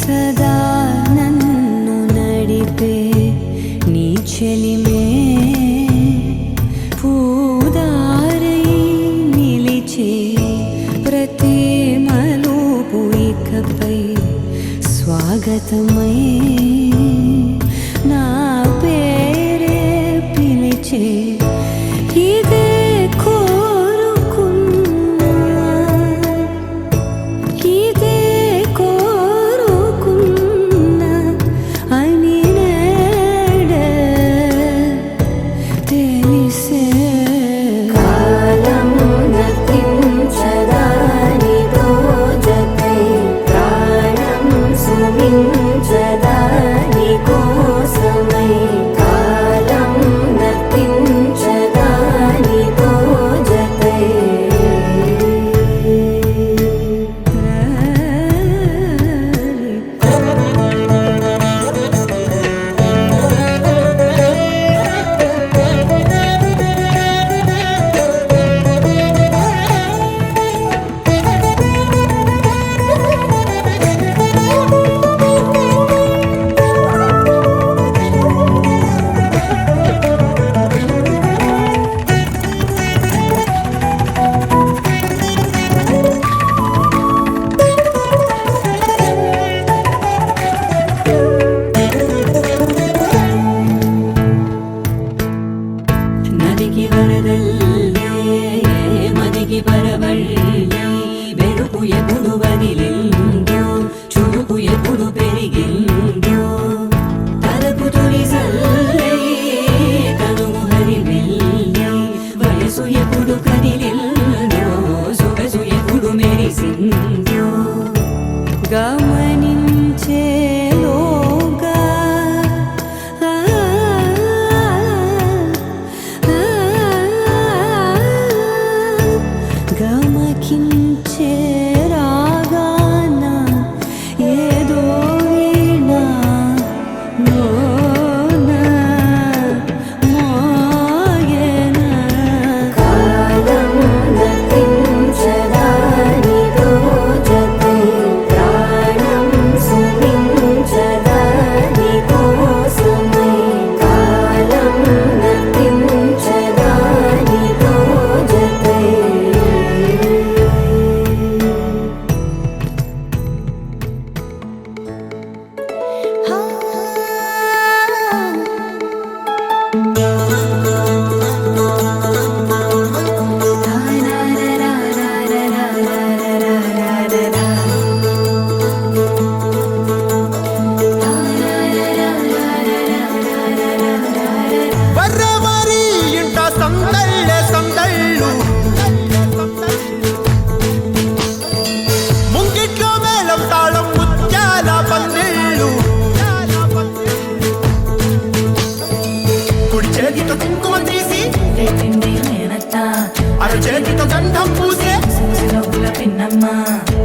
सदा नन्नु नडिपे नी चलिमे पूदारै निलिचे प्रति मलूपु इकपै स्वागतमै ना पेरे पिलिचे इदे कोरुकुन्ना इदे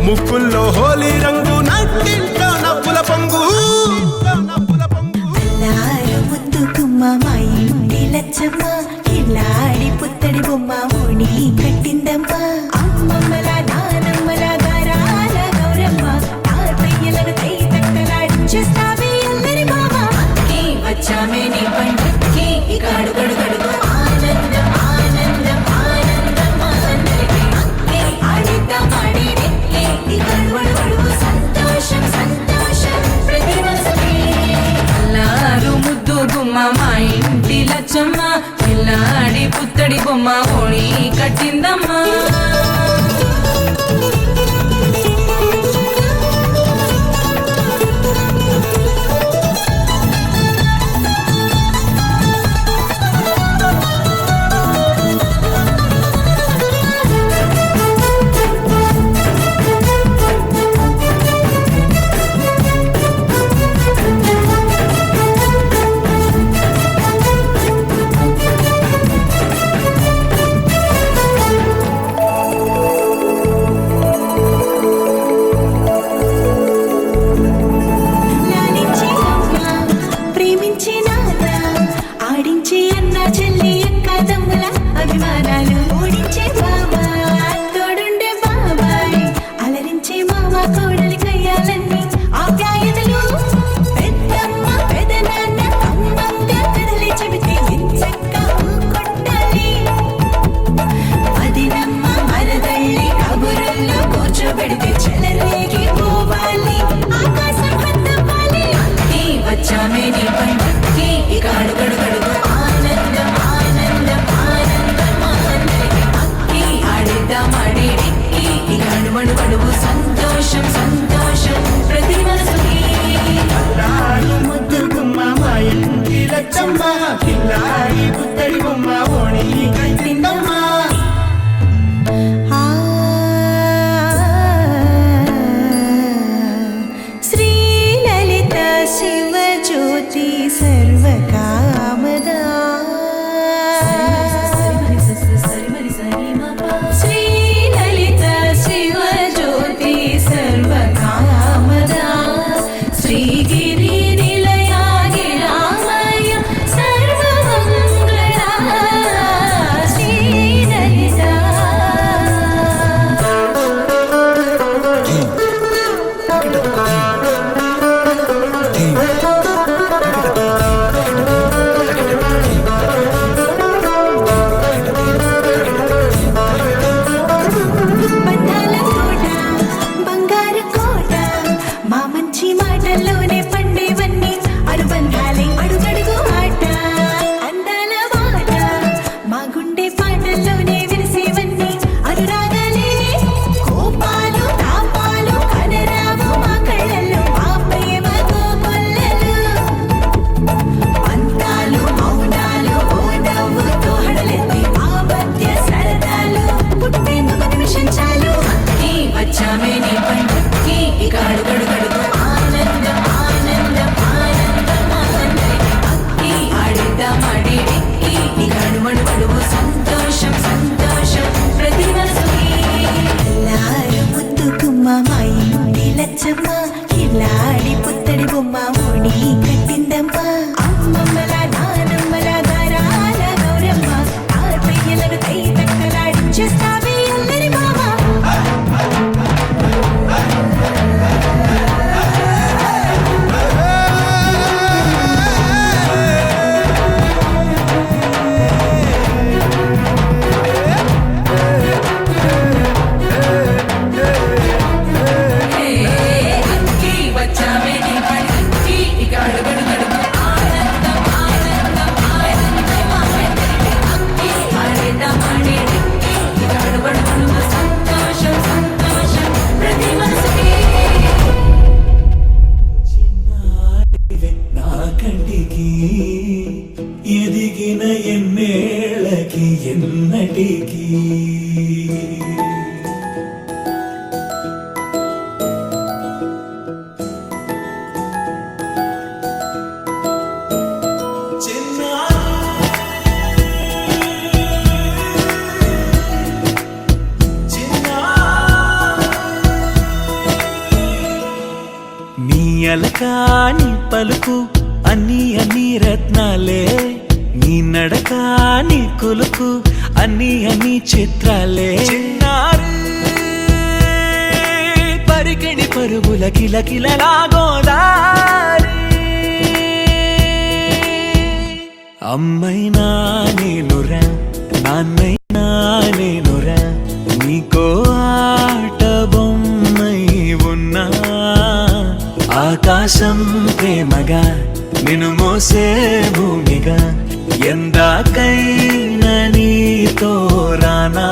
ముక్కుల్లో హోలీ రంగు నట్టింట్లో నవ్వుల పొంగు ముందుకు మా ఇంటి లచ్చమ్మ పిల్లాడి పుత్తడి బొమ్మ ఓణి కట్టిందమ్మా సంతోషం సంతోషం ప్రతి మనసుకి ముద్దు గుమ్మ మా ఇంటి లచ్చమ్మ పిల్లాడి పుత్తడి బొమ్మ ఓణి కట్టిందమ్మా శ్రీ లలిత శివ జ్యోతి సర్వకామదా శ్రీ లలిత శివ జ్యోతి సర్వకామదా శ్రీగిరి నిలయా గిరామయ సర్వమంగళా శ్రీ లలిత బంధాల కోట బంగారు కోట మా మంచి మాటల్లోనే పండేవన్నీ అనుబంధాలే అడుగడుగు ఆట అందాల మాట మా గుండె పాటల్లోనే విరిసేవన్నీ అనురాగాలే కోపాలు తాపాలు కనరావు మా కళ్ళల్లో మా ప్రేమ కోకొల్లలు అంతాలు మౌనాలు ఓ నవ్వుతో హడలెత్తి మా మధ్య సరదాలు పుట్టేందుకు నిమిషం చాలు ఈ వచ్చామే నీ పండుకి ఇక అడుగడుగడుగు ఆనందం ఆనందం ఆనందం ఆనందం అక్కి ఆడిద్దాం ఆడేడిక్కి ఇక అడుమడుగడుగు సంతోషం సంతోషం ప్రతి మనసుకి లారు ముద్దు గుమ్మ మా ఇంటి లచ్చమ్మ ఇల్లాడి పుత్తడి బొమ్మ ఓణి కట్టిందమ్మా అమ్మమ్మల నానమ్మల గారాల గౌరమ్మ తాతయ్యలను కై తక్కలాడించేస్తావే అల్లరి మామ అక్కి వచ్చామే నీ పండుకి ఇక అడుగడుగడుగు ఆనందం ఆనందం ఆనందం ఆనందం అక్కి ఆడిద్దాం ఆడేడిక్కి ఇక అడుగడుగడుగు సంతోషం సంతోషం ప్రతి మనసుకి నా కంటికి ఎదిగిన ఎన్నేళ్ళకి ఎన్నటికి నీ అలకాని పలుకు అన్ని అన్ని రత్నాలే నీ నడకాని కులుకు అన్ని అన్ని చిత్రాలే చిన్నారు పరికిణి పరుగుల కిలకిలలాగోదారి అమ్మైనా నేనురా నాన్నైనా నేనురా నీకో ఆట బొమ్మై ఉన్నా ఆకాశం ప్రేమగా నిన్ను మోసే భూమిగా ఎందాకైనా నీతో రానా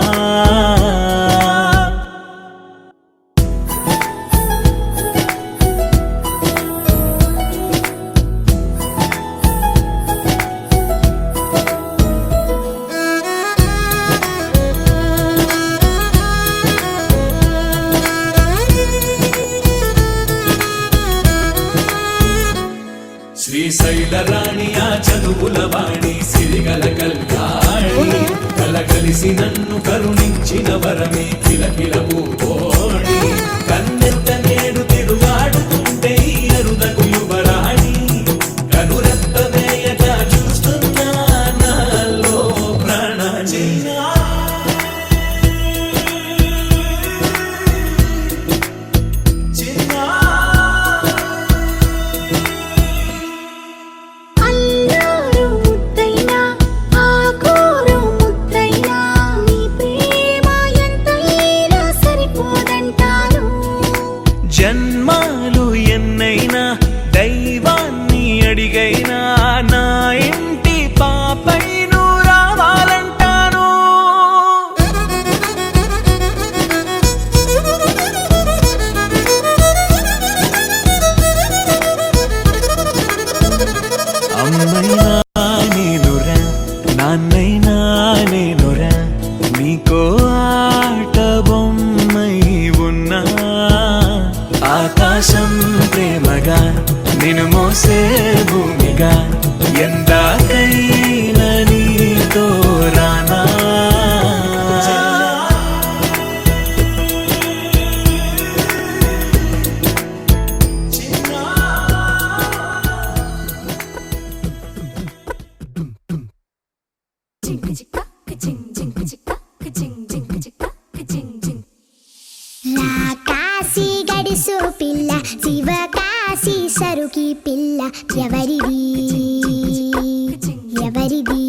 శ్రీశైల రాణి ఆ చదువుల వాణి సిరిగల కల్యాణి కలగలిసి నన్ను కరుణించిన వరమే కిలకిల పూకోణి కన్నెత్త నేడు తిరుగాడుతుంటే అరుదకు యువరాణి కనురెత్త వేయక చూస్తున్నా నాలో ప్రాణ అల్లారు ముద్దైనా ఆకోరు ముద్దైనా నీ ప్రేమ ఎంతైనా సరిపోదంటాను జన్మాలు ఎన్నైనా దైవాన్ని అడిగైనా నా ఇంటి పాపై నువ్వు రావాలంటాను అమ్మైనా నేనురా నాన్నైనా నేనురా నీకో ఆట బొమ్మై ఉన్నా ఆకాశం ప్రేమగా నిన్ను మోసే భూమిగా ఎందాకైనా నీతో రానా కాశీ గడిసు పిల్ల శివ కాశీ సరుకి పిల్ల ఎవరిది ఎవరిది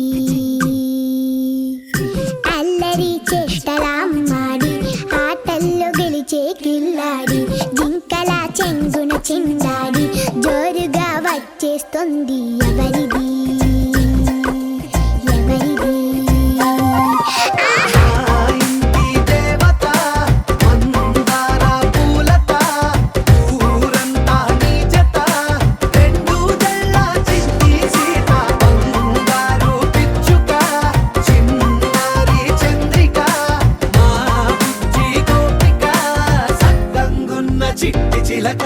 అల్లరి చేష్టలామ్మాడి ఆటల్లో గెలిచే కిల్లాడి జింకల చెంగున చిందాడి జోరుగా వచ్చేస్తుంది ఎవరిది ఎవరిది చిట్టి చిలక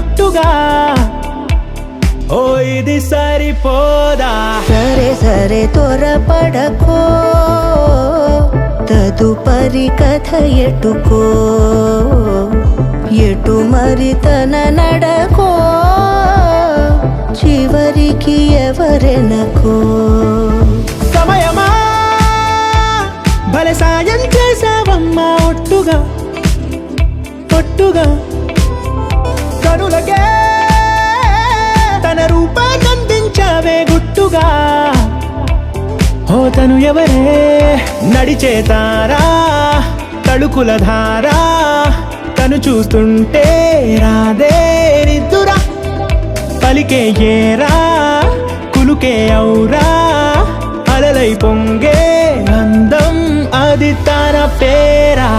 ఒట్టుగా ఓ ఇది సరిపోదా సరే సరే త్వరపడకో తదుపరి కథ ఎటుకో ఎటు మరి తన నడకో చివరికి ఎవరెనకో సమయమా భలే సాయం చేసావమ్మా ఒట్టుగా ఒట్టుగా కనులకే తన రూపాన్నందించావే గుట్టుగా ఓ తను ఎవరే నడిచే తారా తళుకుల ధారా తను చూస్తుంటే రాదే నిద్దురా పలికే ఏరా కులుకే ఔరా అలలై పొంగే అందం అది తన పేరా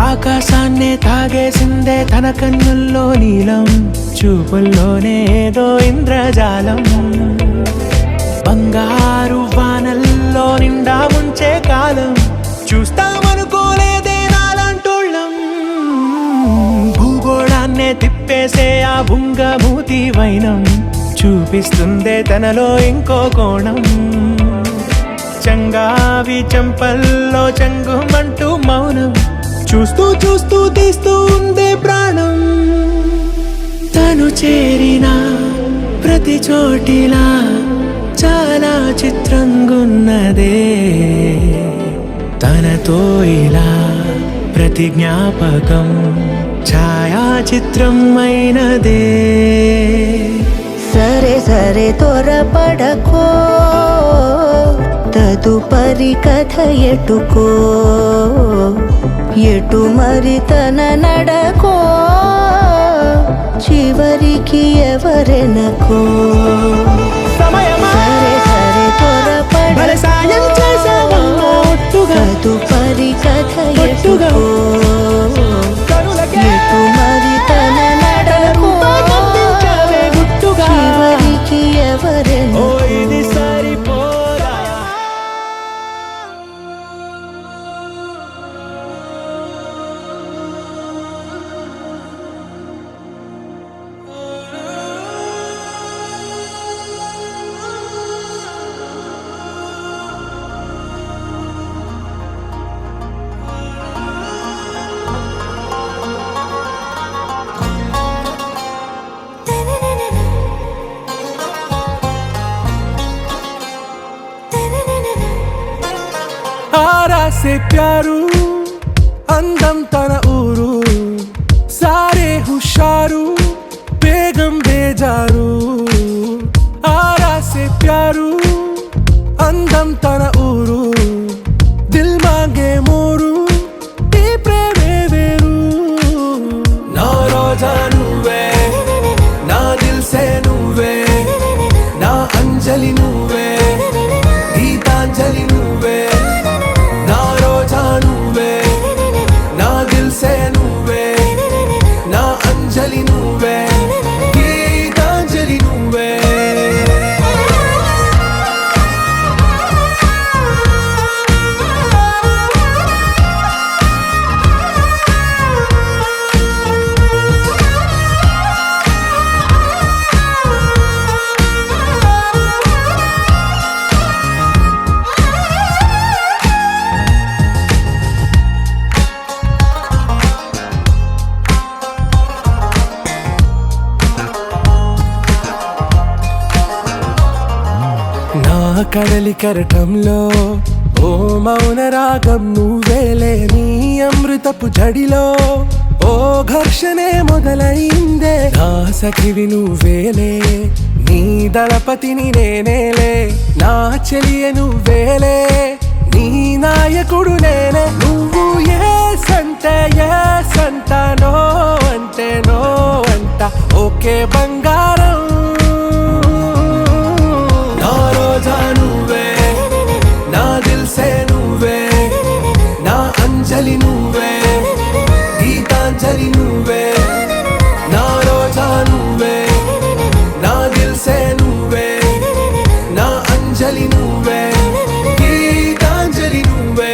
ఆకాశాన్నే తాగేసిందే తన కన్నుల్లో నీలం చూపుల్లోనే ఏదో ఇంద్రజాలం బంగారు వానల్లో నిండా ముంచే కాలం చూస్తామనుకోలేదే నాలాంటోళ్ళం భూగోళాన్నే తిప్పేసే ఆ భుంగమూతి వైనం చూపిస్తుందే తనలో ఇంకో కోణం చంగావి చెంపల్లో చెంగుమంటూ మౌనం చూస్తూ చూస్తూ తీస్తూ ఉందే ప్రాణం తను చేరిన ప్రతి చోటిలా చాలా చిత్రంగున్నదే తనతో ఇలా ప్రతి జ్ఞాపకం ఛాయాచిత్రం అయినదే సరే సరే త్వరపడకో తదుపరి కథ ఎటుకో ఎటు మరి తన నడకో చివరికి ఎవరెనకో సమయమా సరే సరే భలే సాయం చేసావమ్మా ఒట్టుగా తదుపరి కథ ఒట్టుగా ఎటుకో కనులకే ఎటు మరి తన నడకో రూపాన్నందించావే గుట్టుగా చివరికి ఓ ఎవరెనకో ఇది సరిపోదా आरा से प्यारू అందం తన ఊరు సారే హుషారు బేగం బేజారు ఆరా సే ప్యారు అందం తన ఊరు దిల్ మాంగే మోరు ఈ ప్రేమే వేరు నా రోజా నువ్వే నా దిల్ సే నువ్వే నా అంజలి నువ్వే గీతాంజలి నువ్వే నా రోజా నువ్వే నా దిల్ సే నువ్వే నా అంజలి నువ్వే గీతాంజలి నువ్వే నా కడలి కరటంలో ఓ మౌన రాగం నువ్వేలే నీ అమృతపు జడిలో ఓ ఘర్షణే మొదలైందే నా సఖివి నువ్వేలే నీ దళపతిని నేనేలే నా చెలియ నువ్వేలే నీ నాయకుడు నేనే నువ్వు ఏ సంట నో అంటే నో అంట ఓకే బంగారం నా రోజా అంజలి నువ్వే గీతాంజలి నువ్వే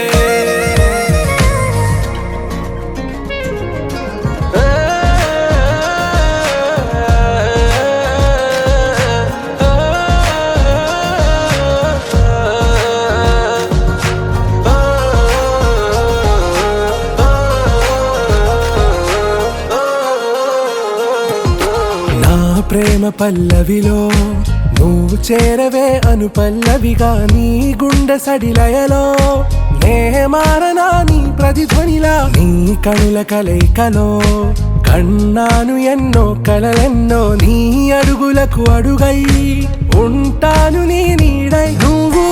ప్రేమ పల్లవిలో నువ్వు చేరవే అను పల్లవిగా నీ గుండె సడిలయలో నే మారనా నీ ప్రతిధ్వనిలా నీ కనుల కలయికలో కన్నాను ఎన్నో కలలెన్నో నీ అడుగులకు అడుగై ఉంటాను నీ నీడై నువ్వు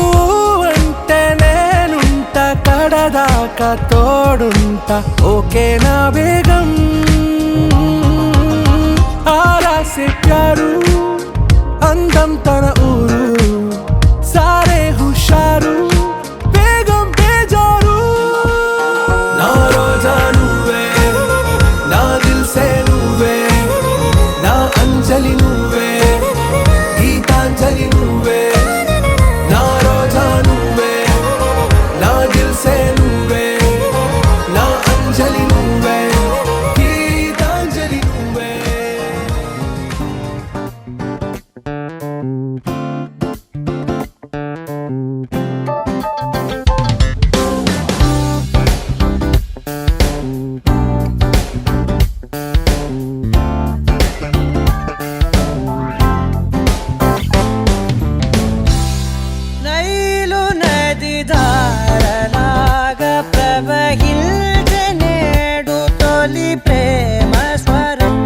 అంటే నేనుంట కడదాకా తోడుంటా ఓకే నా బేగం आरा से प्यारू అందం తన ఊరు సారే హుషారు బేగం బేజారు నా రోజా నువ్వే నా దిల్ సే నువ్వే నా అంజలి నువ్వే గీతాంజలి నువ్వే నా రోజా నువ్వే నా దిల్ సే నువ్వే నా అంజలి నువ్వే గీతాంజలి నువ్వే నైలు నది ధారలాగా ప్రవహించే నేడు తొలి ప్రేమ స్వరం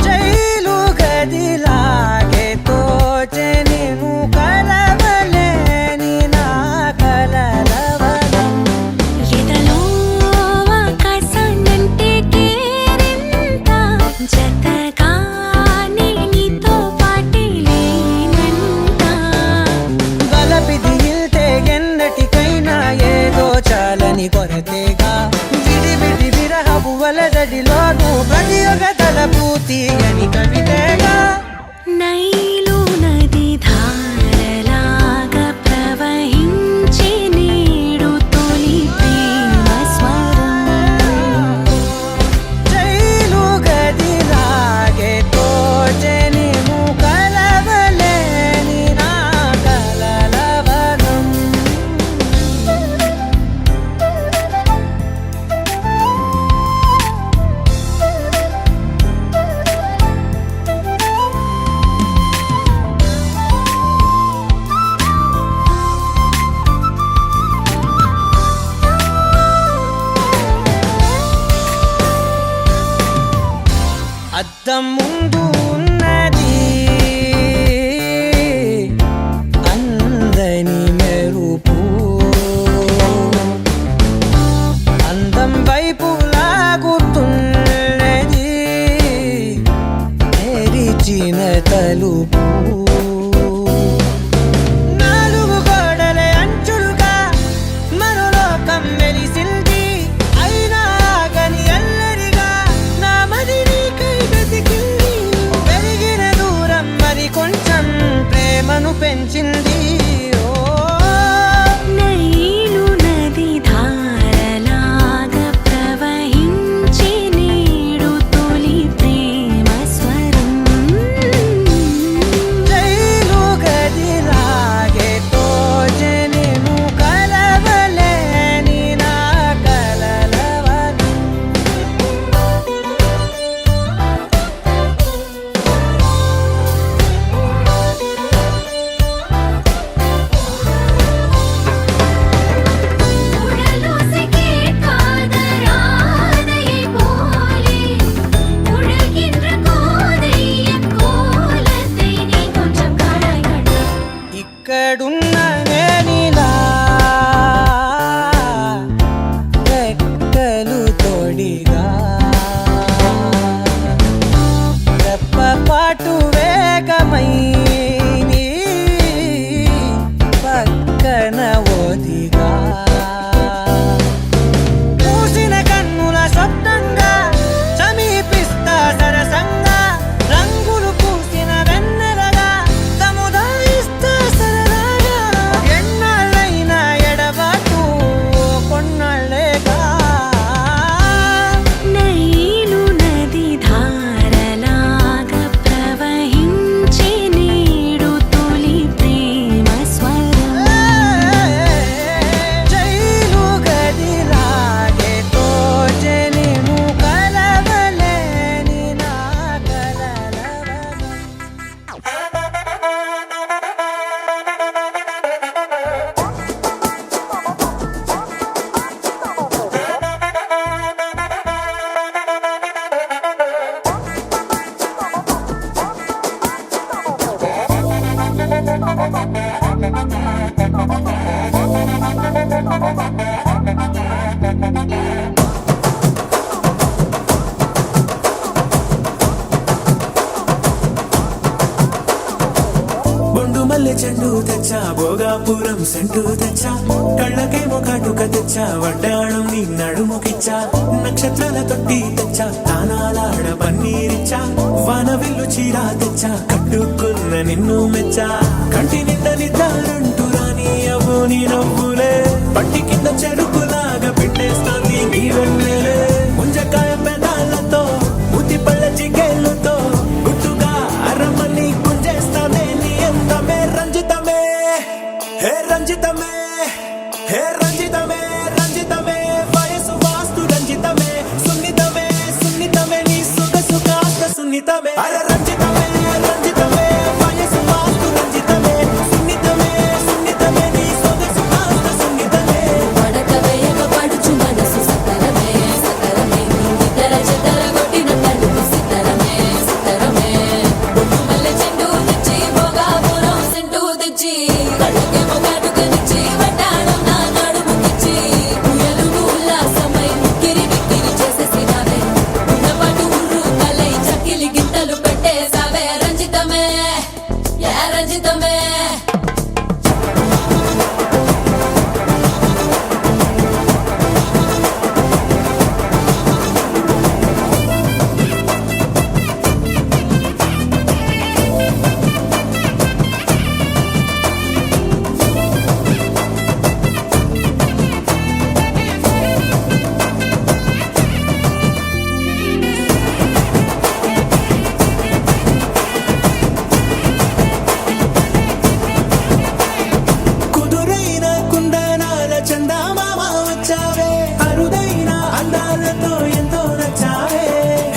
జైలు గదిలాగే తోచె నిన్ను కలవలేని నా కలలవనం ఎదలో ఆకాశాన్నంటే కేరింత జతగా నీతో పాటే లేనంట బలపిది ఇల్తే ఎన్నటికైనా ఏదో చాలని కొరతేగా విడి విరహపు వలదడిలోను ప్రతి ఒక్క తలపూతి అని కవితేగా నైలు నది ధారలాగా ప్రవహించే నేడు తొలి ప్రేమ స్వరం జైలు గదిలాగే తోచె నిన్ను కలవలేని నా కలలవనం అద్దం ముందు ఉన్నది అందని మెరుపు అందం వైపు లాగుతున్నది తెరిచిన తలుపు నాలుగు గోడల అంచులుగా మరోలోకం వెలిసింది అయినా గని అల్లరిగా నా మది నీకై వెతికింది పెరిగిన దూరం మరి కొంచెం ప్రేమను పెంచింది ఓ నైలు నది ధారలాగా ప్రవహించే నేడు తొలి ప్రేమ స్వరం జైలు గదిలాగే తోచె నిన్ను కలవలేని నా కలలవనం உடலோசைக்கே காதராதையை போலே உழல்கின்ற கோதை என் கோலத்தை நீ கொஞ்சம் காணாய் கண்டா ఇక్కడున్న నేనిలా రెక్కలు తొడిగా రెప్పపాటు వేగమై నీ పక్కన ఒదిగా మూసిన కన్నుల స్వప్నంగా సమీపిస్తా సరసంగా రంగులు పూసిన వెన్నెలగా సముదాయిస్తా బొండు మల్లె చెండు తెచ్చా భోగాపురం సెంటు తెచ్చా కళ్ళకేమో కాటుక తెచ్చా వడ్డాణం నీ నడుముకిచ్చా నక్షత్రాల తొట్టి తెచ్చా తానాలాడ పన్నీరిచ్చా వానవిల్లు చీరా తెచ్చా కట్టుకున్న నిన్ను మెచ్చా కంటి నిండా నిద్దారంటూ రాని అవ్వు నీ నవ్వులే పట్టి కింద చెరుకులాగా పెట్టేస్తాంది నీ వెన్నెలే ముంజకాయ పెదాలతో ముతి పళ్ళ చికేళ్ళతో గుట్టుగా అరమని గుంజేస్తానే నీ అందమే రంజితమే హే రంజితమే హే రంజితమే రంజితమే వయసు వాస్తు రంజితమే సున్నితమే సున్నితమే నీ సొగసు కాస్త సున్నితమే అరే రంజితమే రంజితమే వయసు వాస్తు రంజితమే సున్నితమే సున్నితమే నీ సొగసు కాస్త సున్నితమే పడక వేయక పడుచు మనసు సతరమే సతరమే ఇతర చెతర కొట్టిన తలుపు సితరమే సితరమే బొట్టు మల్లె చెండు తెచ్చి భోగాపురం సెంటు తెచ్చి కళ్ళకేమో కాటుకనిచ్చి వడ్డాణం నా నడుముకిచ్చి ఉయ్యలుగు ఉల్లాసమై ముక్కిరి బిక్కిరి చేసేసినావే ఉన్నపాటు ఉర్రు కలై చక్కిలి గింతలు పెట్టేసావే రంజితమే యా రంజితమే కుదురైన కుందనాల చందమామ వచ్చావే అరుదైన అందాలతో ఎంతో నచ్చావే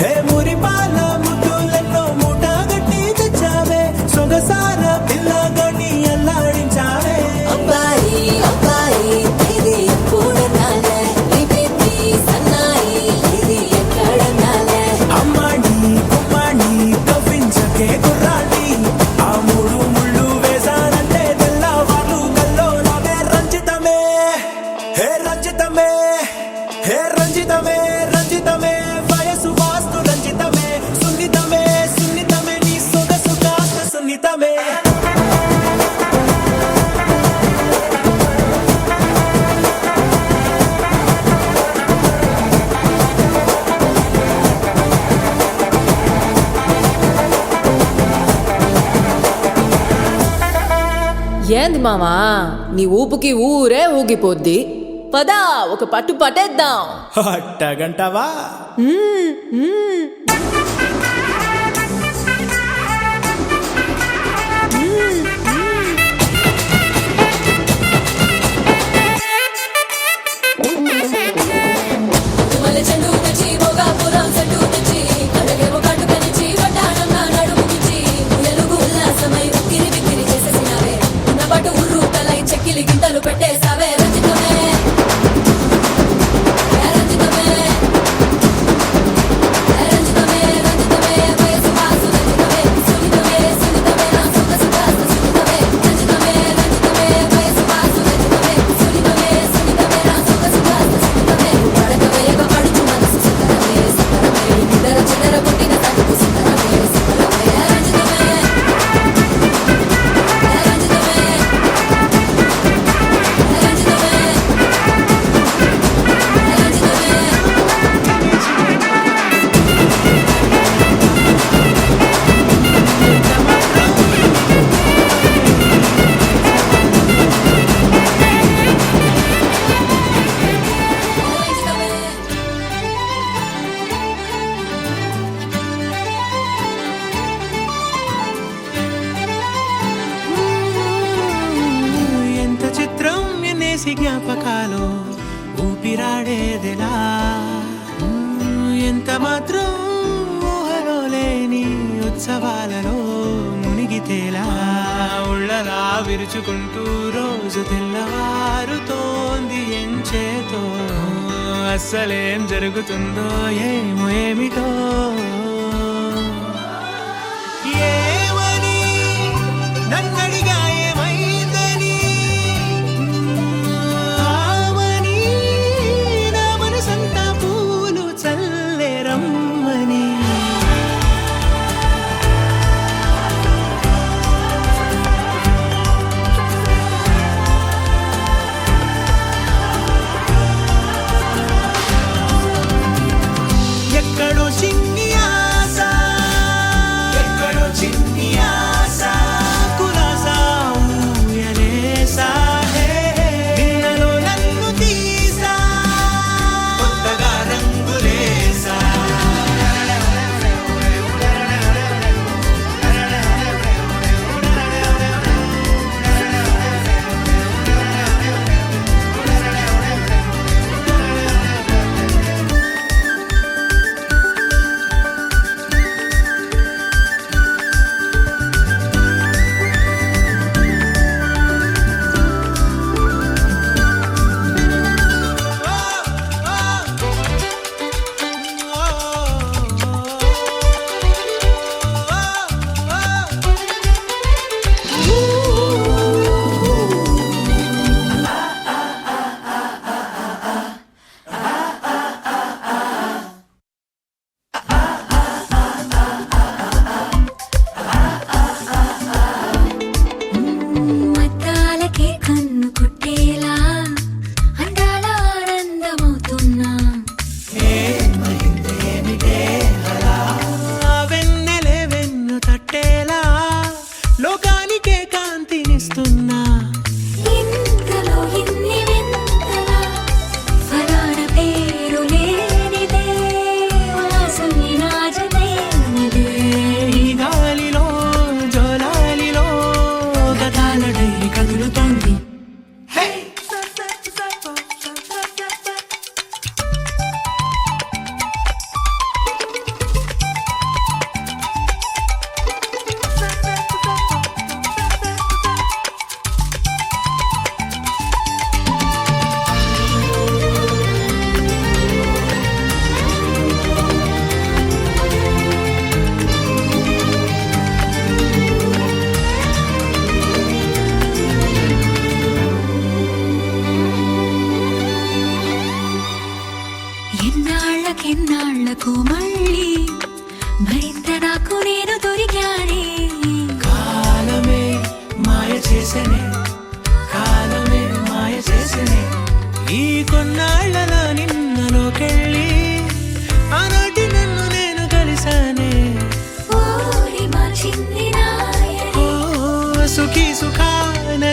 హే మురిపాల ముద్దులెన్నో మూట గట్టి తెచ్చావే సొగసార పిల్లగని అల్లాడించావే అబ్బాయి అబ్బాయి ఇది ఎప్పుడన్నాలే లిపిటి సన్నాయి ఇది ఎక్కడన్నాలే అమ్మాడి కుమ్మాడి కవ్వించకే కుర్రాడి ఆ మూడు ముళ్ళు వేసానంటే తెల్లవారు కల్లో నవే రంజితమే హే రంజితమే హే రంజితమే రంజితమే వయసు వాస్తు రంజితమే సున్నితమే సున్నితమే నీ సొగసు కాస్త సున్నితమే ఏంది మామా నీ ఊపుకి ఊరే ఊగిపోద్ది పదా ఒక పట్టు పట్టేద్దాం అట్టగంటవా మల్లె చెండు తెచ్చి భోగాపురం సెంటు తెచ్చి కళ్ళకేమో కాటుకనిచ్చి వడ్డాణం నా నడుముకిచ్చి ఉయ్యలుగు ఉల్లాసమై ఉక్కిరి బిక్కిరి చేసేసినావే ఉన్నపాటు ఉర్రు కలై చెక్కిలి గింతలు పెట్టేసావే రంజితమే యా రంజితమే యా రంజితమే రంజితమే వయసు వాసు రంజితమే సున్నితమే సున్నితమే నా సొగసు కాస్త సున్నితమే రంజితమే రంజితమే వయసు వాసు రంజితమే సున్నితమే సున్నితమే నా సొగసు కాస్త సున్నితమే పడక వేయక పడుచు మనసు సతరమే సతరమే ఇతర చెతర కొట్టిన తలుపు సితరమే సితరమే యా రంజితమే యా రంజితమే యా రంజితమే ఎంత చిత్రం ఎన్నేసి జ్ఞాపకాలు ఊపిరాడేదిలా ఎంత మాత్రం ఊహలో లేని ఉత్సవాలలో మునిగితేలా ఉళ్ళలా విరుచుకుంటూ రోజు తెల్లవారుతోంది ఎంచేతో అస్సలేం జరుగుతుందో ఏమో ఏమిటో ఏమని నన్నడిగా ఏమై రేపుతోంది. ఎన్నాళ్ళకెన్నాళ్ళకు మళ్ళీ మరింత నాకు నేను దొరికానే. కాలమే మాయ చేసనే, కాలమే మాయ చేసనే. ఈ కొన్నాళ్ళలో నిన్నలోకెళ్ళి ఆనాటి నన్ను నేను కలిసానే. ఓరి మా చిన్ని నాయనే. ఓ సుఖీ సుఖాన